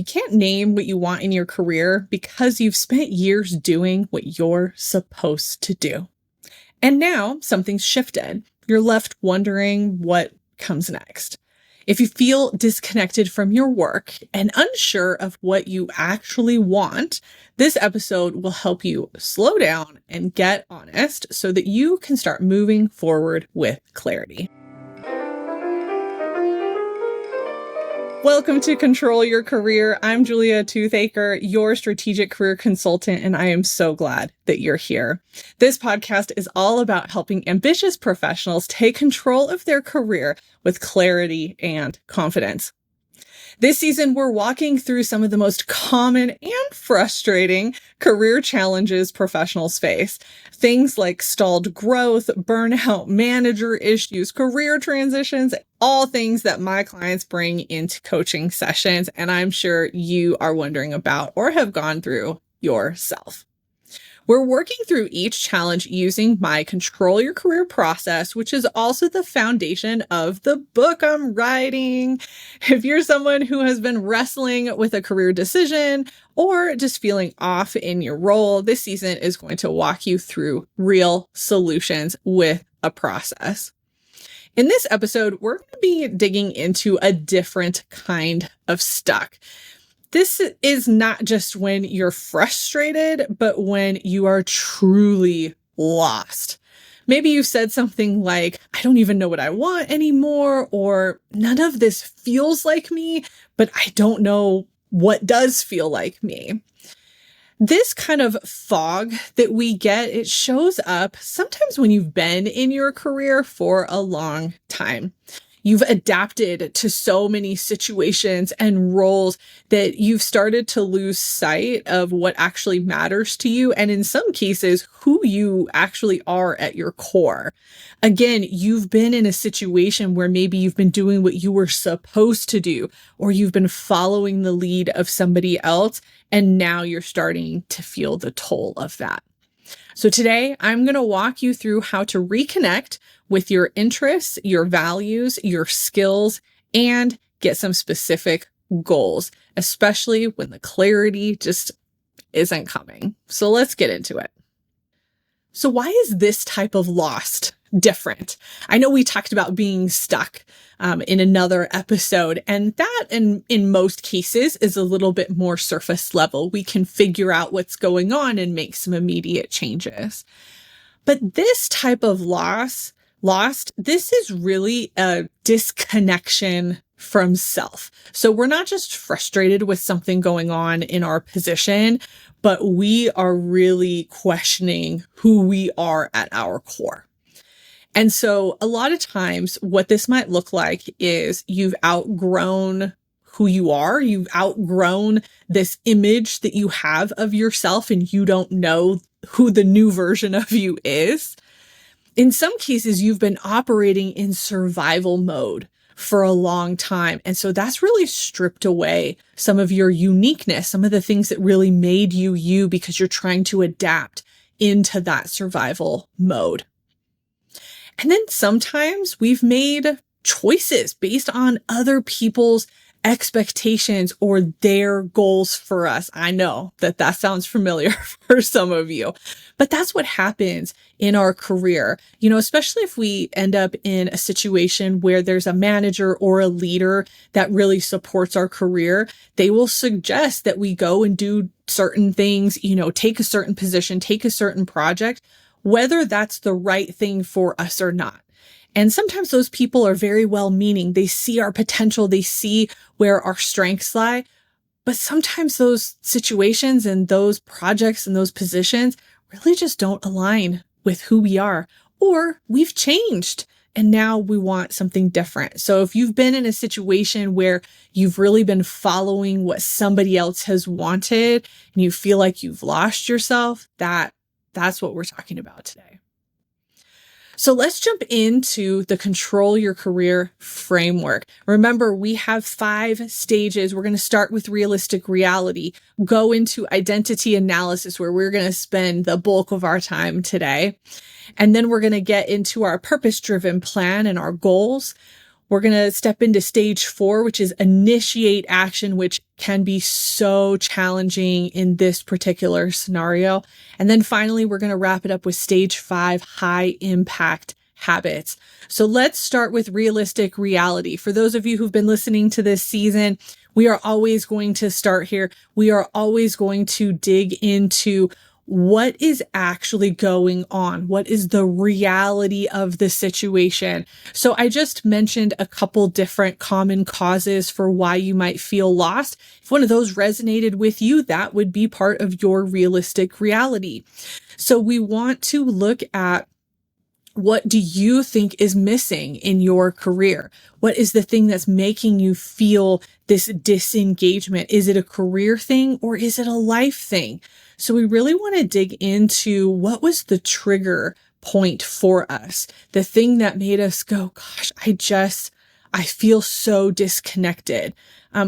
You can't name what you want in your career because you've spent years doing what you're supposed to do. And now something's shifted. You're left wondering what comes next. If you feel disconnected from your work and unsure of what you actually want, this episode will help you slow down and get honest so that you can start moving forward with clarity. Welcome to Control Your Career. I'm Julia Toothacre, your strategic career consultant, and I am so glad that you're here. This podcast is all about helping ambitious professionals take control of their career with clarity and confidence. This season, we're walking through some of the most common and frustrating career challenges professionals face. Things like stalled growth, burnout, manager issues, career transitions, all things that my clients bring into coaching sessions, and I'm sure you are wondering about or have gone through yourself. We're working through each challenge using my Control Your Career process, which is also the foundation of the book I'm writing. If you're someone who has been wrestling with a career decision or just feeling off in your role, this season is going to walk you through real solutions with a process. In this episode, we're going to be digging into a different kind of stuck. This is not just when you're frustrated, but when you are truly lost. Maybe you said something like, I don't even know what I want anymore, or none of this feels like me, but I don't know what does feel like me. This kind of fog that we get, it shows up sometimes when you've been in your career for a long time. You've adapted to so many situations and roles that you've started to lose sight of what actually matters to you, and in some cases, who you actually are at your core. Again, you've been in a situation where maybe you've been doing what you were supposed to do, or you've been following the lead of somebody else, and now you're starting to feel the toll of that. So today, I'm going to walk you through how to reconnect with your interests, your values, your skills, and get some specific goals, especially when the clarity just isn't coming. So let's get into it. So why is this type of lost different? I know we talked about being stuck in another episode, and that in most cases is a little bit more surface level. We can figure out what's going on and make some immediate changes. But this type of lost, this is really a disconnection from self. So we're not just frustrated with something going on in our position, but we are really questioning who we are at our core. And so a lot of times what this might look like is you've outgrown who you are. You've outgrown this image that you have of yourself, and you don't know who the new version of you is. In some cases, you've been operating in survival mode for a long time. And so that's really stripped away some of your uniqueness, some of the things that really made you you, because you're trying to adapt into that survival mode. And then sometimes we've made choices based on other people's expectations or their goals for us. I know that sounds familiar for some of you, but that's what happens in our career, especially if we end up in a situation where there's a manager or a leader that really supports our career. They will suggest that we go and do certain things, take a certain position, take a certain project, whether that's the right thing for us or not. And sometimes those people are very well-meaning. They see our potential. They see where our strengths lie. But sometimes those situations and those projects and those positions really just don't align with who we are, or we've changed and now we want something different. So if you've been in a situation where you've really been following what somebody else has wanted and you feel like you've lost yourself, that's what we're talking about today. So let's jump into the Control Your Career framework. Remember, we have 5 stages. We're going to start with realistic reality, go into identity analysis, where we're going to spend the bulk of our time today. And then we're going to get into our purpose-driven plan and our goals. We're going to step into stage 4, which is initiate action, which can be so challenging in this particular scenario. And then finally, we're going to wrap it up with stage 5, high impact habits. So let's start with realistic reality. For those of you who've been listening to this season, we are always going to start here. We are always going to dig into what is actually going on. What is the reality of the situation? So I just mentioned a couple different common causes for why you might feel lost. If one of those resonated with you, that would be part of your realistic reality. So we want to look at, what do you think is missing in your career? What is the thing that's making you feel this disengagement? Is it a career thing or is it a life thing? So we really want to dig into what was the trigger point for us, the thing that made us go, gosh, I feel so disconnected.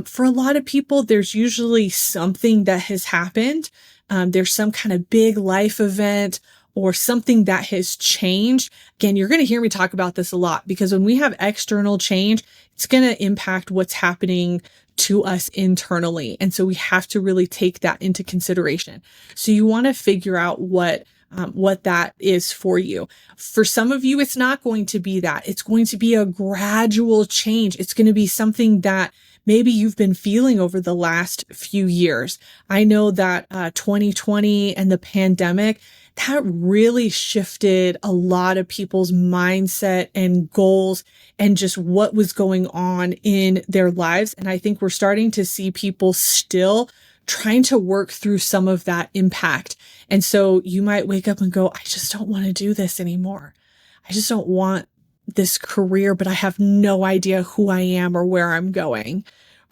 For a lot of people, there's usually something that has happened. There's some kind of big life event or something that has changed. Again, you're going to hear me talk about this a lot because when we have external change, it's going to impact what's happening to us internally. And so we have to really take that into consideration. So you want to figure out what that is for you. For some of you, it's not going to be that. It's going to be a gradual change. It's going to be something that maybe you've been feeling over the last few years. I know that 2020 and the pandemic, that really shifted a lot of people's mindset and goals and just what was going on in their lives. And I think we're starting to see people still trying to work through some of that impact. And so you might wake up and go, I just don't want to do this anymore. I just don't want this career, but I have no idea who I am or where I'm going,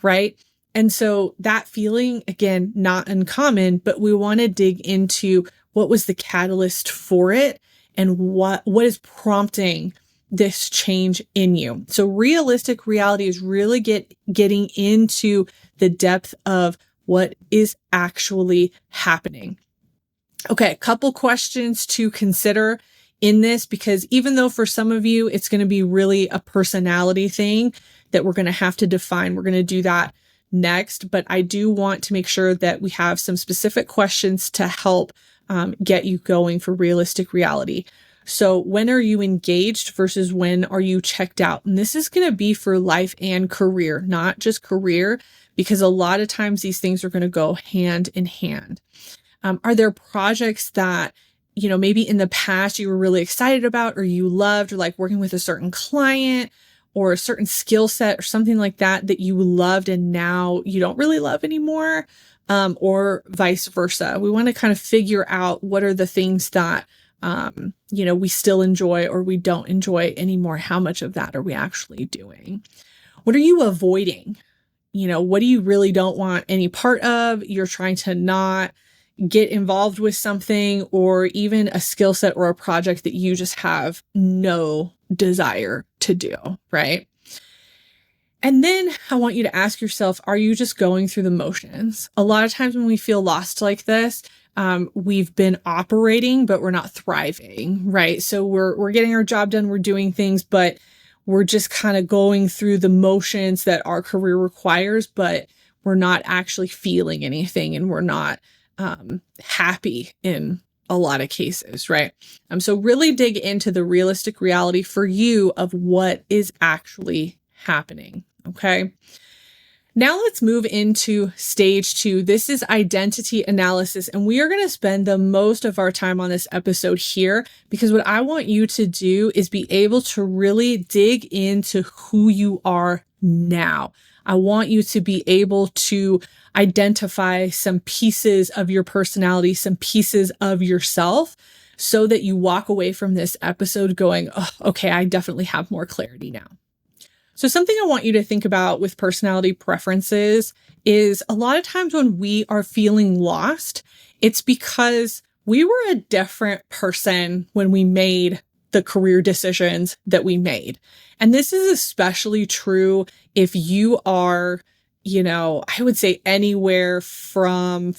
right? And so that feeling, again, not uncommon, but we want to dig into what was the catalyst for it and what is prompting this change in you. So realistic reality is really getting into the depth of what is actually happening. Okay, a couple questions to consider in this, because even though for some of you, it's going to be really a personality thing that we're going to have to define. We're going to do that next, but I do want to make sure that we have some specific questions to help get you going for realistic reality. So when are you engaged versus when are you checked out? And this is going to be for life and career, not just career, because a lot of times these things are going to go hand in hand. Are there projects that, maybe in the past you were really excited about or you loved, or like working with a certain client or a certain skill set or something like that that you loved and now you don't really love anymore? Or vice versa. We want to kind of figure out what are the things that, we still enjoy or we don't enjoy anymore. How much of that are we actually doing? What are you avoiding? What do you really don't want any part of? You're trying to not get involved with something or even a skill set or a project that you just have no desire to do, right? And then I want you to ask yourself, are you just going through the motions? A lot of times when we feel lost like this, we've been operating, but we're not thriving, right? So we're getting our job done, we're doing things, but we're just kind of going through the motions that our career requires, but we're not actually feeling anything and we're not happy in a lot of cases, right? So really dig into the realistic reality for you of what is actually happening. Okay. Now let's move into stage 2. This is identity analysis. And we are going to spend the most of our time on this episode here because what I want you to do is be able to really dig into who you are now. I want you to be able to identify some pieces of your personality, some pieces of yourself, so that you walk away from this episode going, oh, okay, I definitely have more clarity now. So something I want you to think about with personality preferences is a lot of times when we are feeling lost, it's because we were a different person when we made the career decisions that we made. And this is especially true if you are, I would say anywhere from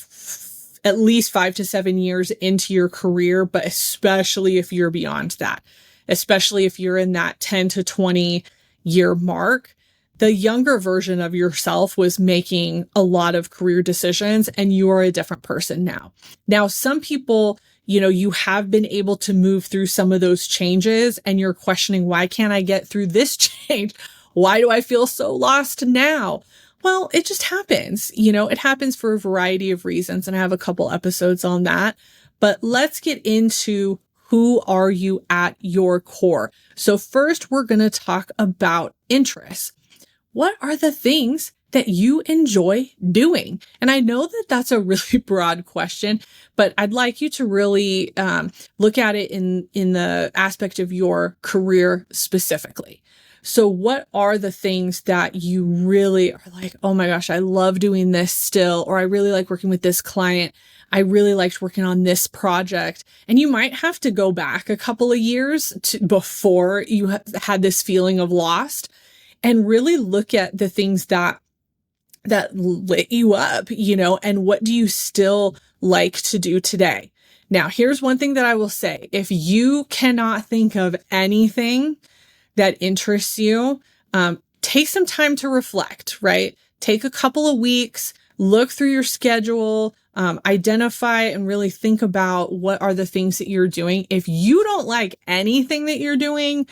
at least 5 to 7 years into your career, but especially if you're beyond that, especially if you're in that 10 to 20 year mark, the younger version of yourself was making a lot of career decisions and you are a different person now. Now, some people, you have been able to move through some of those changes and you're questioning, why can't I get through this change? Why do I feel so lost now? Well, it just happens. It happens for a variety of reasons. And I have a couple episodes on that. But let's get into who are you at your core. So first, we're going to talk about interests. What are the things that you enjoy doing? And I know that that's a really broad question, but I'd like you to really look at it in the aspect of your career specifically. So what are the things that you really are like, oh my gosh, I love doing this still, or I really like working with this client. I really liked working on this project. And you might have to go back a couple of years before you had this feeling of lost and really look at the things that lit you up, and what do you still like to do today? Now, here's one thing that I will say. If you cannot think of anything that interests you, take some time to reflect, right? Take a couple of weeks, look through your schedule, identify and really think about what are the things that you're doing. If you don't like anything that you're doing,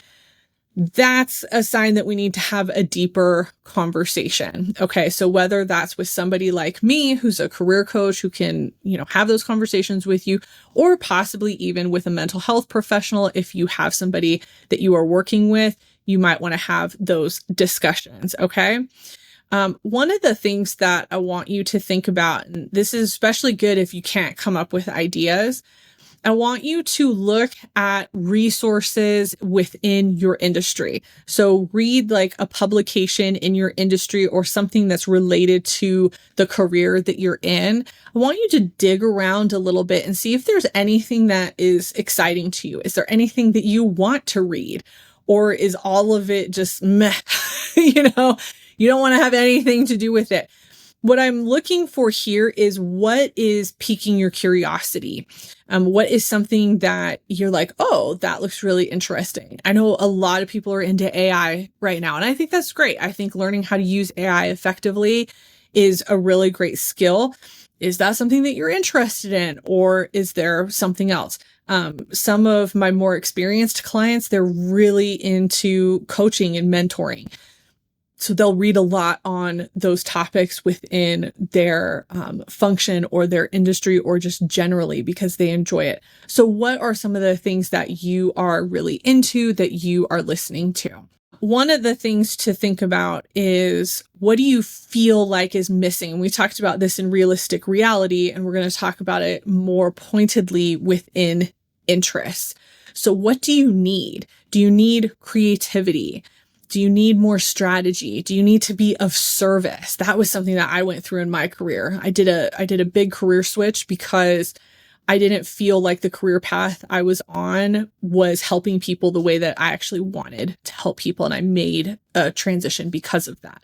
that's a sign that we need to have a deeper conversation. Okay. So whether that's with somebody like me, who's a career coach who can, have those conversations with you, or possibly even with a mental health professional, if you have somebody that you are working with, you might want to have those discussions. Okay. One of the things that I want you to think about, and this is especially good if you can't come up with ideas, I want you to look at resources within your industry. So read like a publication in your industry or something that's related to the career that you're in. I want you to dig around a little bit and see if there's anything that is exciting to you. Is there anything that you want to read? Or is all of it just meh? You don't want to have anything to do with it. What I'm looking for here is what is piquing your curiosity. What is something that you're like, oh, that looks really interesting. I know a lot of people are into AI right now, and I think that's great. I think learning how to use AI effectively is a really great skill. Is that something that you're interested in, or is there something else? Some of my more experienced clients, they're really into coaching and mentoring. So they'll read a lot on those topics within their function or their industry or just generally because they enjoy it. So what are some of the things that you are really into that you are listening to? One of the things to think about is, what do you feel like is missing? We talked about this in realistic reality, and we're going to talk about it more pointedly within interests. So what do you need? Do you need creativity? Do you need more strategy? Do you need to be of service? That was something that I went through in my career. I did a big career switch because I didn't feel like the career path I was on was helping people the way that I actually wanted to help people. And I made a transition because of that.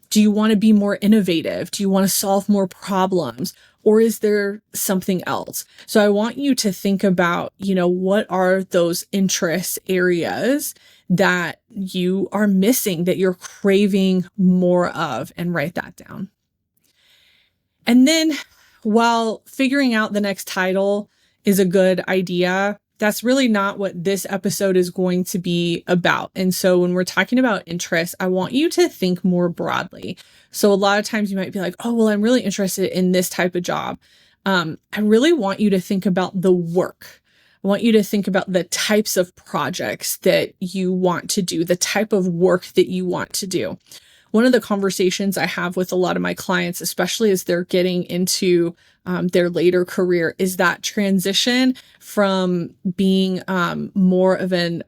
Do you want to be more innovative? Do you want to solve more problems? Or is there something else? So I want you to think about, what are those interest areas that you are missing, that you're craving more of, and write that down. And then while figuring out the next title is a good idea, that's really not what this episode is going to be about. And so when we're talking about interests, I want you to think more broadly. So a lot of times you might be like, oh, well, I'm really interested in this type of job. I really want you to think about the work. I want you to think about the types of projects that you want to do, the type of work that you want to do. One of the conversations I have with a lot of my clients, especially as they're getting into their later career, is that transition from being more of an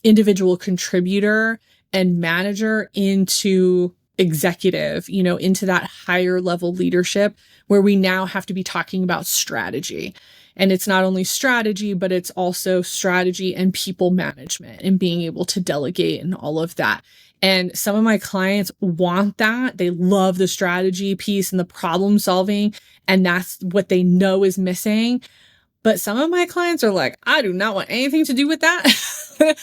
individual contributor and manager into executive, into that higher level leadership where we now have to be talking about strategy. And it's not only strategy, but it's also strategy and people management and being able to delegate and all of that. And some of my clients want that. They love the strategy piece and the problem solving. And that's what they know is missing. But some of my clients are like, I do not want anything to do with that.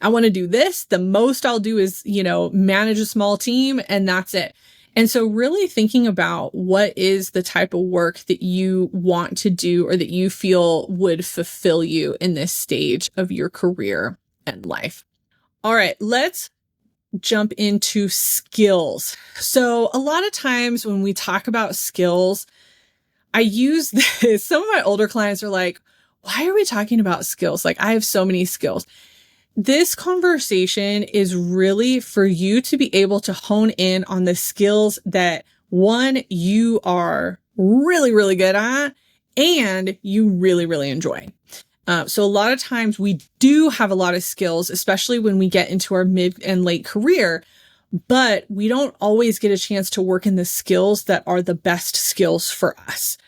I want to do this. The most I'll do is, manage a small team, and that's it. And so really thinking about what is the type of work that you want to do or that you feel would fulfill you in this stage of your career and life. All right, let's jump into skills. So a lot of times when we talk about skills, I use this. Some of my older clients are like, why are we talking about skills? Like, I have so many skills. This conversation is really for you to be able to hone in on the skills that, one, you are really, really good at and you really, really enjoy. So a lot of times we do have a lot of skills, especially when we get into our mid and late career, but we don't always get a chance to work in the skills that are the best skills for us.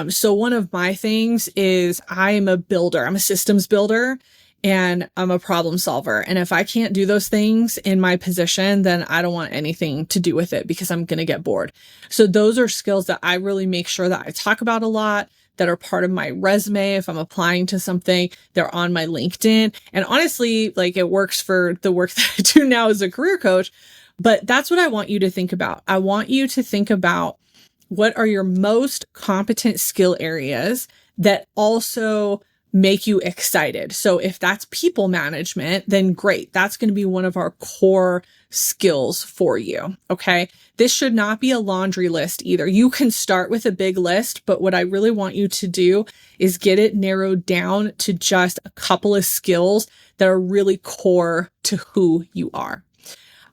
So one of my things is I'm a builder. I'm a systems builder. And I'm a problem solver. And if I can't do those things in my position, then I don't want anything to do with it because I'm going to get bored. So those are skills that I really make sure that I talk about a lot, that are part of my resume. If I'm applying to something, they're on my LinkedIn. And honestly, like, it works for the work that I do now as a career coach. But that's what I want you to think about. I want you to think about what are your most competent skill areas that also make you excited. So if that's people management, then great. That's going to be one of our core skills for you. Okay. This should not be a laundry list either. You can start with a big list, but what I really want you to do is get it narrowed down to just a couple of skills that are really core to who you are.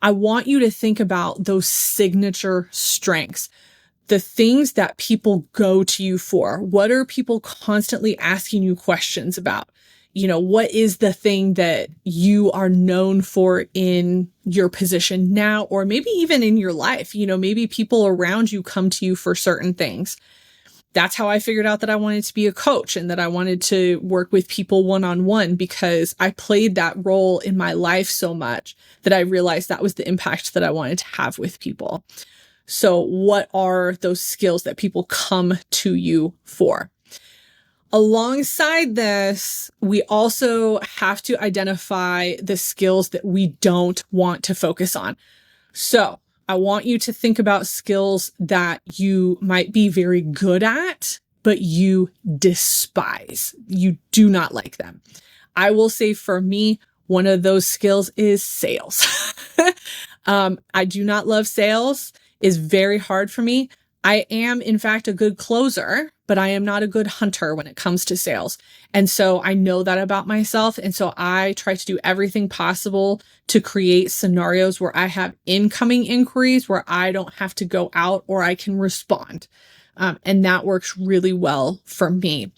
I want you to think about those signature strengths. The things that people go to you for. What are people constantly asking you questions about? What is the thing that you are known for in your position now, or maybe even in your life? Maybe people around you come to you for certain things. That's how I figured out that I wanted to be a coach and that I wanted to work with people one-on-one, because I played that role in my life so much that I realized that was the impact that I wanted to have with people. So what are those skills that people come to you for? Alongside this, we also have to identify the skills that we don't want to focus on. So I want you to think about skills that you might be very good at, but you despise. You do not like them. I will say for me, one of those skills is sales. I do not love sales. Is very hard for me. I am, in fact, a good closer, but I am not a good hunter when it comes to sales. And so I know that about myself. And so I try to do everything possible to create scenarios where I have incoming inquiries where I don't have to go out or I can respond. And that works really well for me.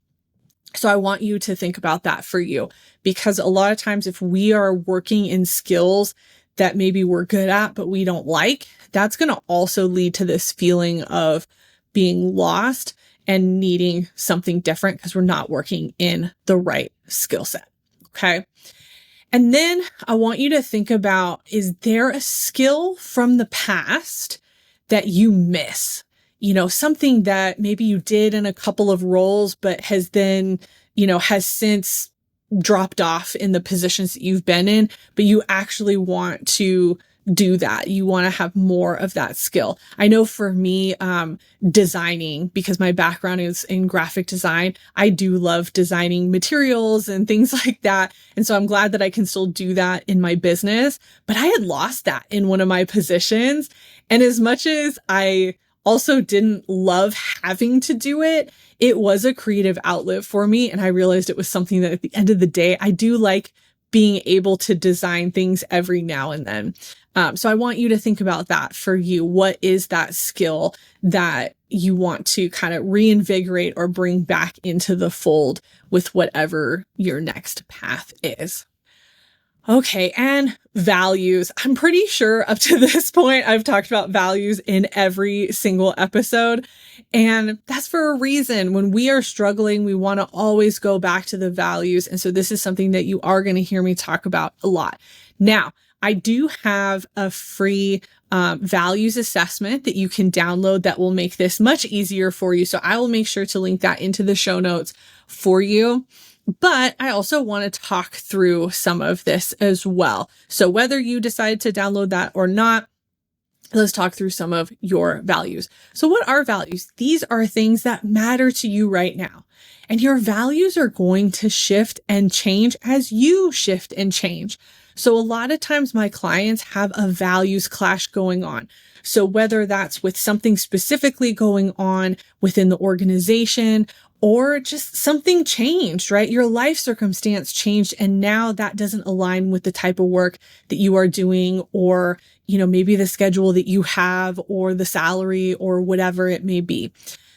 So I want you to think about that for you, because a lot of times if we are working in skills that maybe we're good at, but we don't like, that's going to also lead to this feeling of being lost and needing something different because we're not working in the right skill set. Okay. And then I want you to think about, is there a skill from the past that you miss? Something that maybe you did in a couple of roles, but has then, has since dropped off in the positions that you've been in, but you actually want to do that. You want to have more of that skill. I know for me, designing, because my background is in graphic design, I do love designing materials and things like that. And so I'm glad that I can still do that in my business, but I had lost that in one of my positions. And as much as I also didn't love having to do it, it was a creative outlet for me. And I realized it was something that at the end of the day, I do like being able to design things every now and then. So I want you to think about that for you. What is that skill that you want to kind of reinvigorate or bring back into the fold with whatever your next path is? Okay, and values. I'm pretty sure up to this point, I've talked about values in every single episode. And that's for a reason. When we are struggling, we want to always go back to the values. And so this is something that you are going to hear me talk about a lot. Now, I do have a free values assessment that you can download that will make this much easier for you. So I will make sure to link that into the show notes for you. But I also want to talk through some of this as well. So whether you decide to download that or not, let's talk through some of your values. So what are values? These are things that matter to you right now. And your values are going to shift and change as you shift and change. So a lot of times my clients have a values clash going on. So whether that's with something specifically going on within the organization or just something changed, right? Your life circumstance changed and now that doesn't align with the type of work that you are doing or, maybe the schedule that you have or the salary or whatever it may be.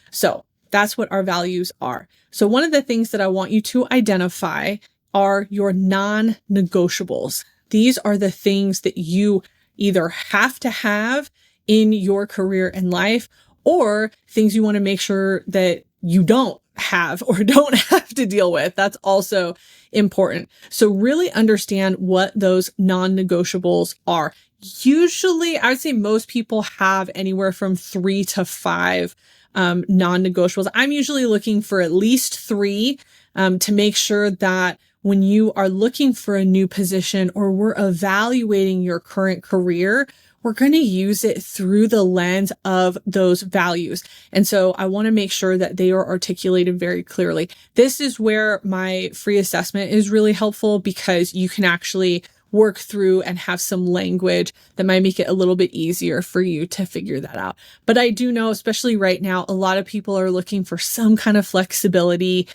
So that's what our values are. So one of the things that I want you to identify are your non-negotiables. These are the things that you either have to have in your career and life or things you want to make sure that you don't have or don't have to deal with. That's also important. So really understand what those non-negotiables are. Usually, I would say most people have anywhere from 3 to 5 non-negotiables. I'm usually looking for at least 3 to make sure that when you are looking for a new position or we're evaluating your current career, we're going to use it through the lens of those values. And so I want to make sure that they are articulated very clearly. This is where my free assessment is really helpful because you can actually work through and have some language that might make it a little bit easier for you to figure that out. But I do know, especially right now, a lot of people are looking for some kind of flexibility.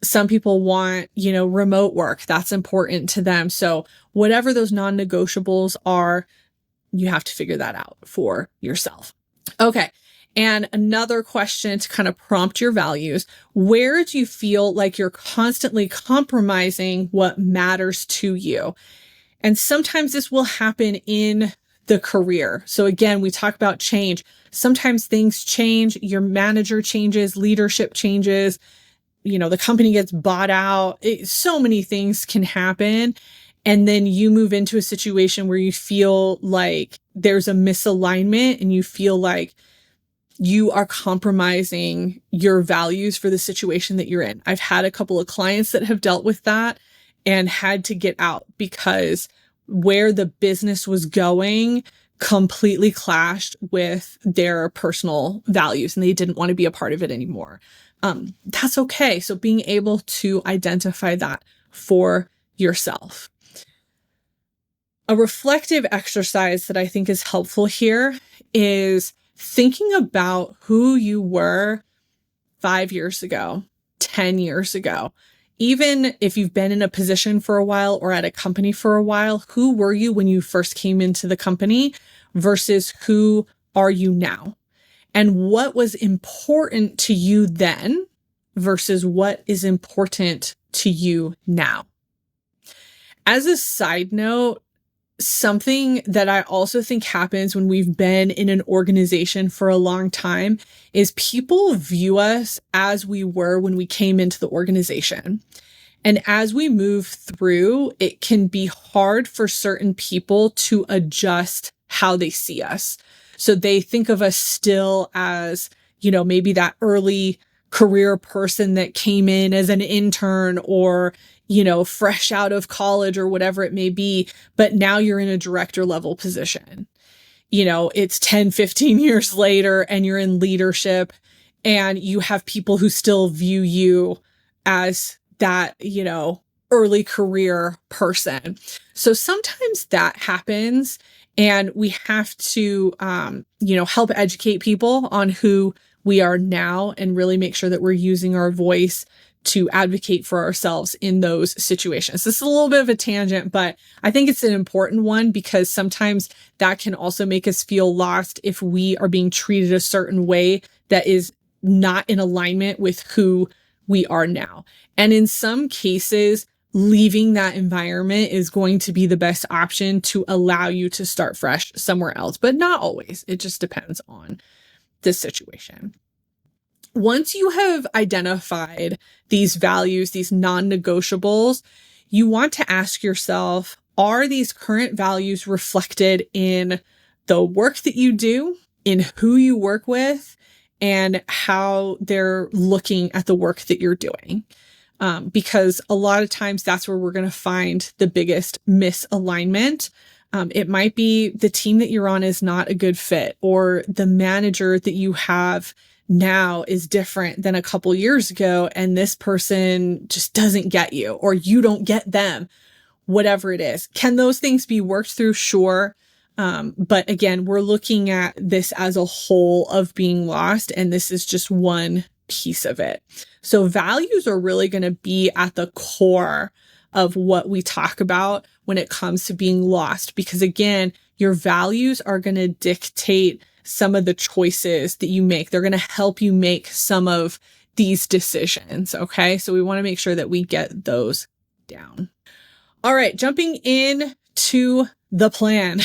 Some people want, remote work. That's important to them. So whatever those non-negotiables are, you have to figure that out for yourself. Okay. And another question to kind of prompt your values, where do you feel like you're constantly compromising what matters to you? And sometimes this will happen in the career. So again, we talk about change. Sometimes things change, your manager changes, leadership changes, the company gets bought out. So many things can happen. And then you move into a situation where you feel like there's a misalignment and you feel like you are compromising your values for the situation that you're in. I've had a couple of clients that have dealt with that and had to get out because where the business was going completely clashed with their personal values and they didn't want to be a part of it anymore. That's okay. So being able to identify that for yourself. A reflective exercise that I think is helpful here is thinking about who you were 5 years ago, 10 years ago. Even if you've been in a position for a while or at a company for a while, who were you when you first came into the company versus who are you now? And what was important to you then versus what is important to you now? As a side note, something that I also think happens when we've been in an organization for a long time is people view us as we were when we came into the organization. And as we move through, it can be hard for certain people to adjust how they see us. So they think of us still as, maybe that early career person that came in as an intern or, fresh out of college or whatever it may be. But now you're in a director level position. It's 10, 15 years later and you're in leadership and you have people who still view you as that, early career person. So sometimes that happens. And we have to, help educate people on who we are now and really make sure that we're using our voice to advocate for ourselves in those situations. This is a little bit of a tangent, but I think it's an important one because sometimes that can also make us feel lost if we are being treated a certain way that is not in alignment with who we are now. And in some cases, leaving that environment is going to be the best option to allow you to start fresh somewhere else, but not always. It just depends on the situation. Once you have identified these values, these non-negotiables, you want to ask yourself, are these current values reflected in the work that you do, in who you work with, and how they're looking at the work that you're doing? because a lot of times that's where we're going to find the biggest misalignment. It might be the team that you're on is not a good fit, or the manager that you have now is different than a couple years ago, and this person just doesn't get you, or you don't get them, whatever it is. Can those things be worked through? Sure. But again, we're looking at this as a whole of being lost, and this is just one piece of it. So values are really going to be at the core of what we talk about when it comes to being lost, because again, your values are going to dictate some of the choices that you make. They're going to help you make some of these decisions. Okay. So we want to make sure that we get those down. All right. Jumping in to the plan.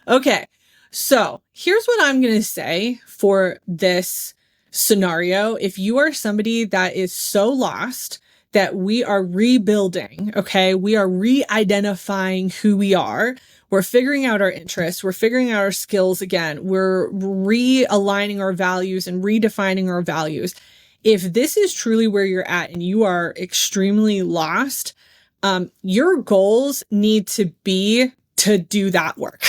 Okay. So here's what I'm going to say for this scenario. If you are somebody that is so lost that we are rebuilding, okay, we are re-identifying who we are. We're figuring out our interests. We're figuring out our skills again. We're realigning our values and redefining our values. If this is truly where you're at and you are extremely lost, your goals need to be to do that work.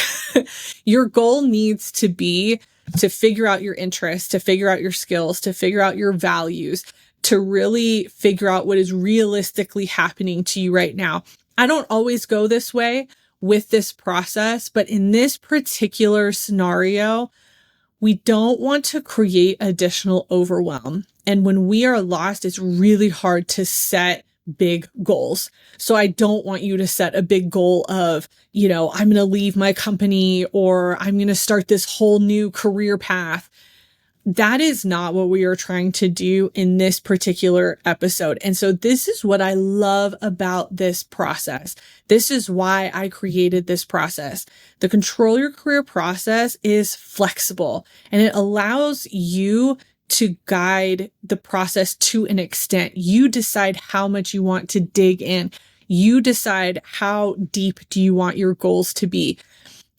Your goal needs to be to figure out your interests, to figure out your skills, to figure out your values, to really figure out what is realistically happening to you right now. I don't always go this way with this process, but in this particular scenario, we don't want to create additional overwhelm. And when we are lost, it's really hard to set big goals. So I don't want you to set a big goal of, I'm going to leave my company, or I'm going to start this whole new career path. That is not what we are trying to do in this particular episode. And so this is what I love about this process. This is why I created this process. The Control Your Career process is flexible, and it allows you to guide the process to an extent. You decide how much you want to dig in. You decide how deep do you want your goals to be.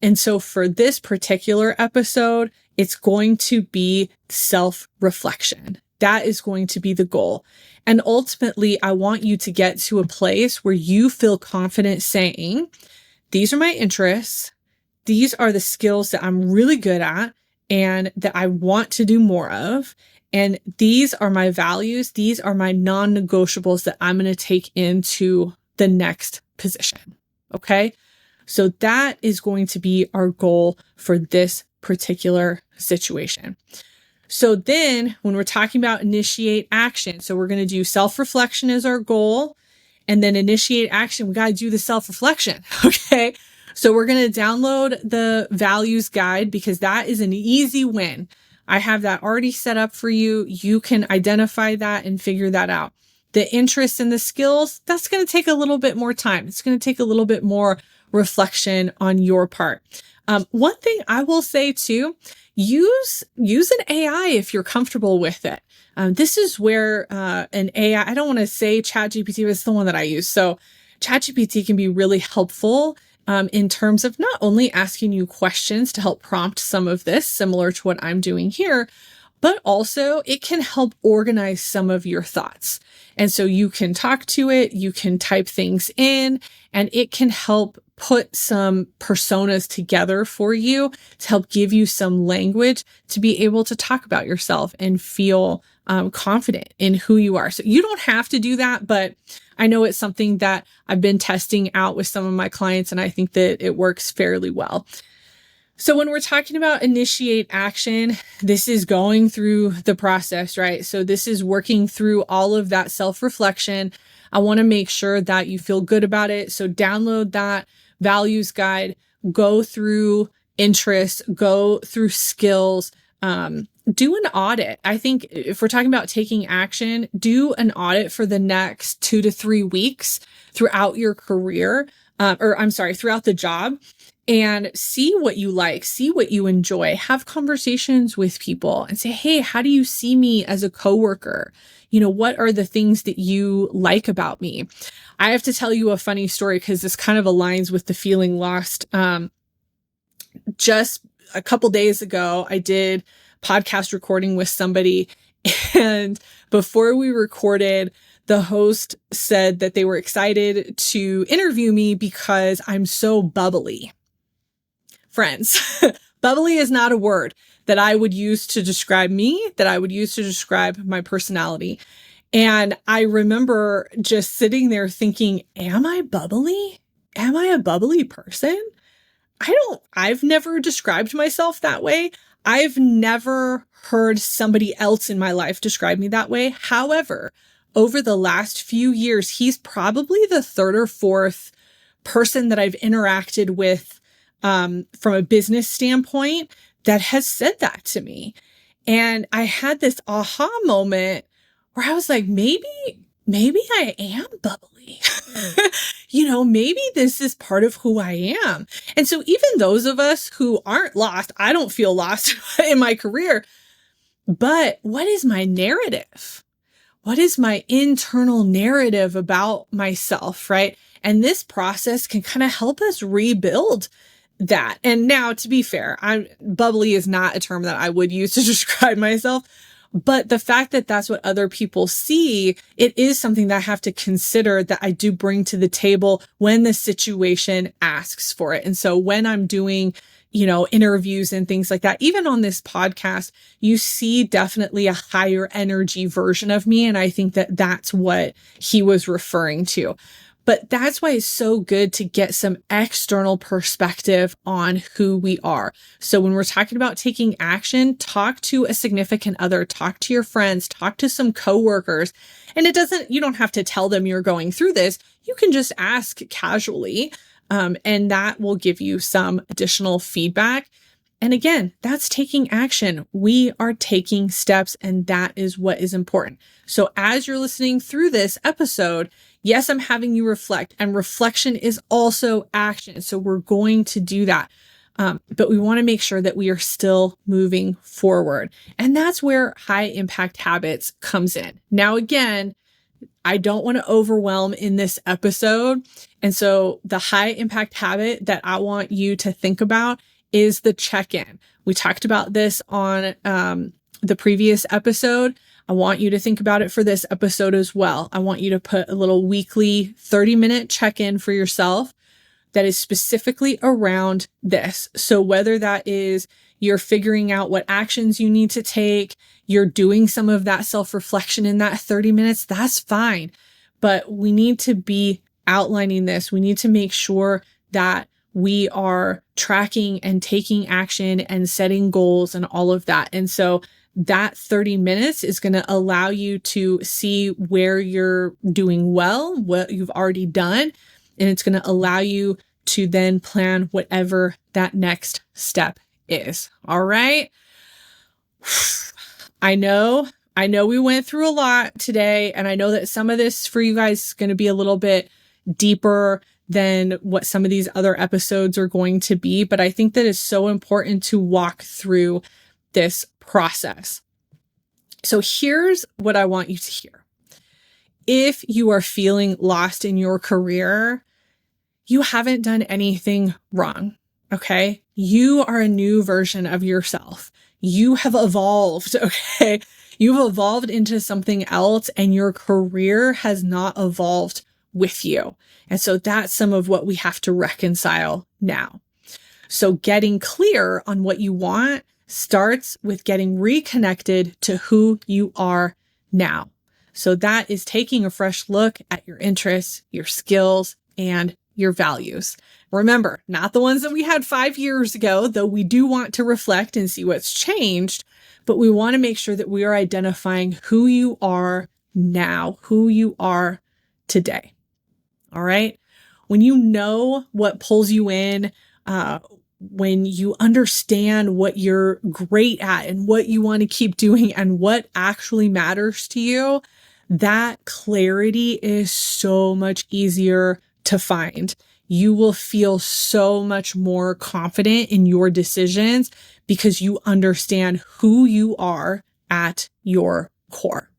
And so for this particular episode, it's going to be self-reflection. That is going to be the goal. And ultimately, I want you to get to a place where you feel confident saying, these are my interests. These are the skills that I'm really good at and that I want to do more of. And these are my values. These are my non-negotiables that I'm going to take into the next position. Okay. So that is going to be our goal for this particular situation. So then when we're talking about initiate action, so we're going to do self-reflection as our goal, and then initiate action. We got to do the self-reflection. Okay. So we're going to download the values guide because that is an easy win. I have that already set up for you. You can identify that and figure that out. The interests and the skills, that's going to take a little bit more time. It's going to take a little bit more reflection on your part. One thing I will say too, use an AI if you're comfortable with it. This is where an AI, I don't want to say ChatGPT, but it's the one that I use. So ChatGPT can be really helpful in terms of not only asking you questions to help prompt some of this, similar to what I'm doing here, but also it can help organize some of your thoughts. And so you can talk to it, you can type things in, and it can help put some personas together for you to help give you some language to be able to talk about yourself and feel confident in who you are. So you don't have to do that, but I know it's something that I've been testing out with some of my clients, and I think that it works fairly well. So when we're talking about initiate action, this is going through the process, right? So this is working through all of that self-reflection. I want to make sure that you feel good about it. So download that values guide, go through interests, go through skills, do an audit. I think if we're talking about taking action, do an audit for the next 2 to 3 weeks throughout your career, throughout the job, and see what you like, see what you enjoy, have conversations with people and say, hey, how do you see me as a coworker? What are the things that you like about me? I have to tell you a funny story because this kind of aligns with the feeling lost. Just a couple days ago, I did podcast recording with somebody, and before we recorded, the host said that they were excited to interview me because I'm so bubbly. Friends, bubbly is not a word that I would use to describe me, that I would use to describe my personality. And I remember just sitting there thinking, am I bubbly? Am I a bubbly person? I've never described myself that way. I've never heard somebody else in my life describe me that way. However, over the last few years, he's probably the third or fourth person that I've interacted with from a business standpoint that has said that to me. And I had this aha moment where I was like, maybe I am bubbly. Maybe this is part of who I am. And so even those of us who aren't lost, I don't feel lost in my career, but what is my narrative? What is my internal narrative about myself, right? And this process can kind of help us rebuild that. And now, to be fair, bubbly is not a term that I would use to describe myself, but the fact that that's what other people see, it is something that I have to consider that I do bring to the table when the situation asks for it. And so when I'm doing, interviews and things like that, even on this podcast, you see definitely a higher energy version of me. And I think that that's what he was referring to. But that's why it's so good to get some external perspective on who we are. So when we're talking about taking action, talk to a significant other, talk to your friends, talk to some coworkers. And you don't have to tell them you're going through this. You can just ask casually, and that will give you some additional feedback. And again, that's taking action. We are taking steps, and that is what is important. So as you're listening through this episode, yes, I'm having you reflect, and reflection is also action. So we're going to do that. But we want to make sure that we are still moving forward. And that's where high impact habits comes in. Now, again, I don't want to overwhelm in this episode. And so the high impact habit that I want you to think about is the check-in. We talked about this on the previous episode. I want you to think about it for this episode as well. I want you to put a little weekly 30-minute check-in for yourself that is specifically around this. So whether that is you're figuring out what actions you need to take, you're doing some of that self-reflection in that 30 minutes, that's fine. But we need to be outlining this. We need to make sure that we are tracking and taking action and setting goals and all of that. And so that 30 minutes is going to allow you to see where you're doing well, what you've already done. And it's going to allow you to then plan whatever that next step is. All right. I know we went through a lot today, and I know that some of this for you guys is going to be a little bit deeper than what some of these other episodes are going to be. But I think that it's so important to walk through this process. So here's what I want you to hear. If you are feeling lost in your career, you haven't done anything wrong. Okay. You are a new version of yourself. You have evolved. Okay. You've evolved into something else, and your career has not evolved with you. And so that's some of what we have to reconcile now. So getting clear on what you want starts with getting reconnected to who you are now. So that is taking a fresh look at your interests, your skills, and your values. Remember, not the ones that we had 5 years ago, though we do want to reflect and see what's changed, but we want to make sure that we are identifying who you are now, who you are today. All right. When you know what pulls you in, when you understand what you're great at and what you want to keep doing and what actually matters to you, that clarity is so much easier to find. You will feel so much more confident in your decisions because you understand who you are at your core.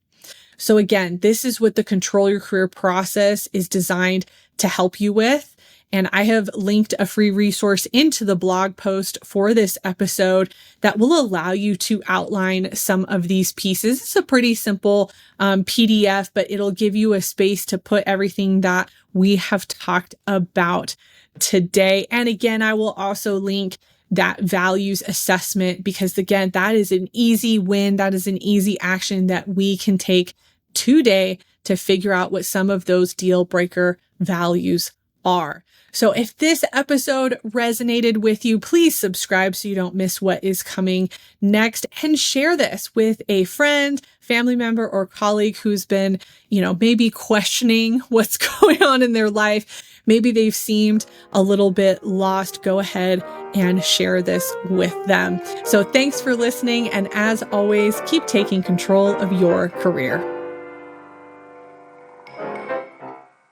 So again, this is what the Control Your Career process is designed to help you with. And I have linked a free resource into the blog post for this episode that will allow you to outline some of these pieces. It's a pretty simple PDF, but it'll give you a space to put everything that we have talked about today. And again, I will also link that values assessment, because again, that is an easy win. That is an easy action that we can take today to figure out what some of those deal breaker values are. So if this episode resonated with you, please subscribe so you don't miss what is coming next, and share this with a friend, family member, or colleague who's been, maybe questioning what's going on in their life. Maybe they've seemed a little bit lost. Go ahead and share this with them. So thanks for listening. And as always, keep taking control of your career.